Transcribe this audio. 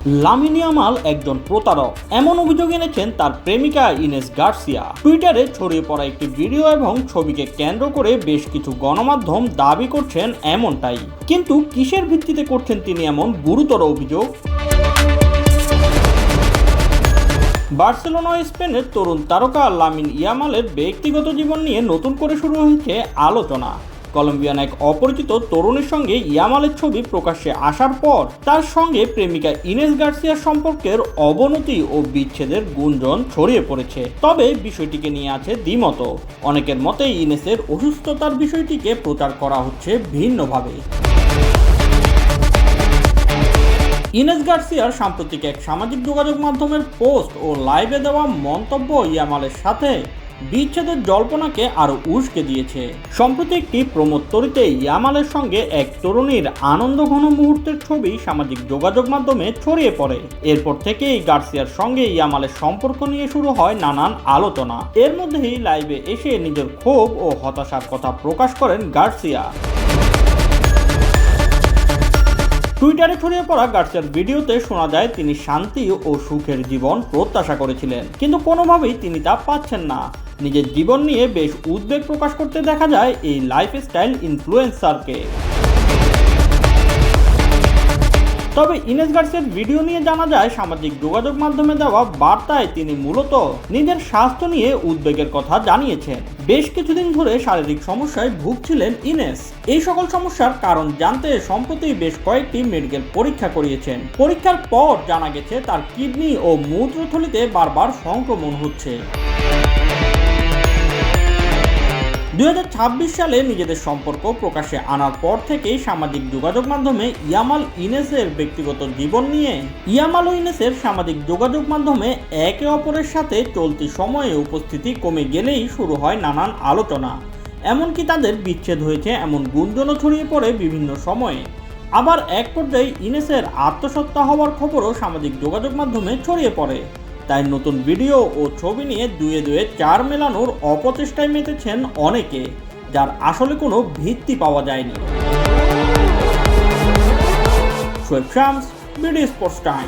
Lamine Yamal একজন প্রতারক, এমন অভিযোগ এনেছেন তার প্রেমিকা ইনেস গার্সিয়া। টুইটারে ছড়িয়ে পড়া একটি ভিডিও এবং ছবিকে কেন্দ্র করে বেশ কিছু গণমাধ্যম দাবি করছেন এমনটাই। কিন্তু কিসের ভিত্তিতে করছেন তিনি এমন গুরুতর অভিযোগ? বার্সেলোনা স্পেনের তরুণ তারকা লামিন ইয়ামালের ব্যক্তিগত জীবন নিয়ে নতুন করে শুরু হয়েছে আলোচনা। কলম্বিয়ান এক অপরিচিত তরুণের সঙ্গে ইয়ামালের ছবি প্রকাশ্যে আসার পর তার সঙ্গে প্রেমিকা ইনেস গার্সিয়ার সম্পর্কের অবনতি ও বিচ্ছেদের গুঞ্জন ছড়িয়ে পড়েছে। তবে বিষয়টিকে নিয়ে আছে দ্বিমত। অনেকের মতে ইনেসের অসুস্থতার বিষয়টিকে প্রচার করা হচ্ছে ভিন্নভাবে। ইনেস গার্সিয়ার সাম্প্রতিক এক সামাজিক যোগাযোগ মাধ্যমের পোস্ট ও লাইভে দেওয়া মন্তব্য ইয়ামালের সাথে বিচ্ছেদের জল্পনাকে আরো উস্কে দিয়েছে। সম্প্রতি একটি প্রমোত্তরিতে ইয়ামালের সঙ্গে এক তরুণীর আনন্দঘন মুহূর্তের ছবি সামাজিক যোগাযোগ মাধ্যমে ছড়িয়ে পড়ে। এরপর থেকেই গার্সিয়ার সঙ্গে ইয়ামালের সম্পর্ক নিয়ে শুরু হয় নানান আলোচনা। এর মধ্যেই লাইভে এসে নিজের ক্ষোভ ও হতাশার কথা প্রকাশ করেন গার্সিয়া। টুইটারে ছড়িয়ে পড়া গার্সিয়ার ভিডিওতে শোনা যায় তিনি শান্তি ও সুখের জীবন প্রত্যাশা করেছিলেন, কিন্তু কোনোভাবেই তিনি তা পাচ্ছেন না। নিজের জীবন নিয়ে বেশ উদ্বেগ প্রকাশ করতে দেখা যায় এই লাইফস্টাইল ইনফ্লুয়েন্সারকে। তবে ইনেস গার্সিয়ার ভিডিও নিয়ে জানা যায় সামাজিক যোগাযোগ মাধ্যমে দেওয়া বার্তায় তিনি মূলত নিজের স্বাস্থ্য নিয়ে উদ্বেগের কথা জানিয়েছেন। বেশ কিছুদিন ধরে শারীরিক সমস্যায় ভুগছিলেন ইনেস। এই সকল সমস্যার কারণ জানতে সম্প্রতি বেশ কয়েকটি মেডিকেল পরীক্ষা করিয়েছেন। পরীক্ষার পর জানা গেছে তার কিডনি ও মূত্রথলিতে বারবার সংক্রমণ হচ্ছে। 2026 সালে নিজেদের সম্পর্ক প্রকাশ্যে আনার পর থেকেই সামাজিক যোগাযোগ মাধ্যমে ইয়ামাল ইনেসের ব্যক্তিগত জীবন নিয়ে ইয়ামাল ও ইনেসের সামাজিক যোগাযোগ মাধ্যমে একে অপরের সাথে চলতি সময়ে উপস্থিতি কমে গেলেই শুরু হয় নানান আলোচনা। এমনকি তাদের বিচ্ছেদ হয়েছে এমন গুঞ্জনও ছড়িয়ে পড়ে বিভিন্ন সময়ে। আবার এক পর্যায়ে ইনেসের আত্মহত্যা হওয়ার খবরও সামাজিক যোগাযোগ মাধ্যমে ছড়িয়ে পড়ে। তাই নতুন ভিডিও ও ছবি নিয়ে দুয়ে চার মেলানোর অপচেষ্টায় মেতেছেন অনেকে, যার আসলে কোনো ভিত্তি পাওয়া যায়নি। Shoaib Shams, BD sports time.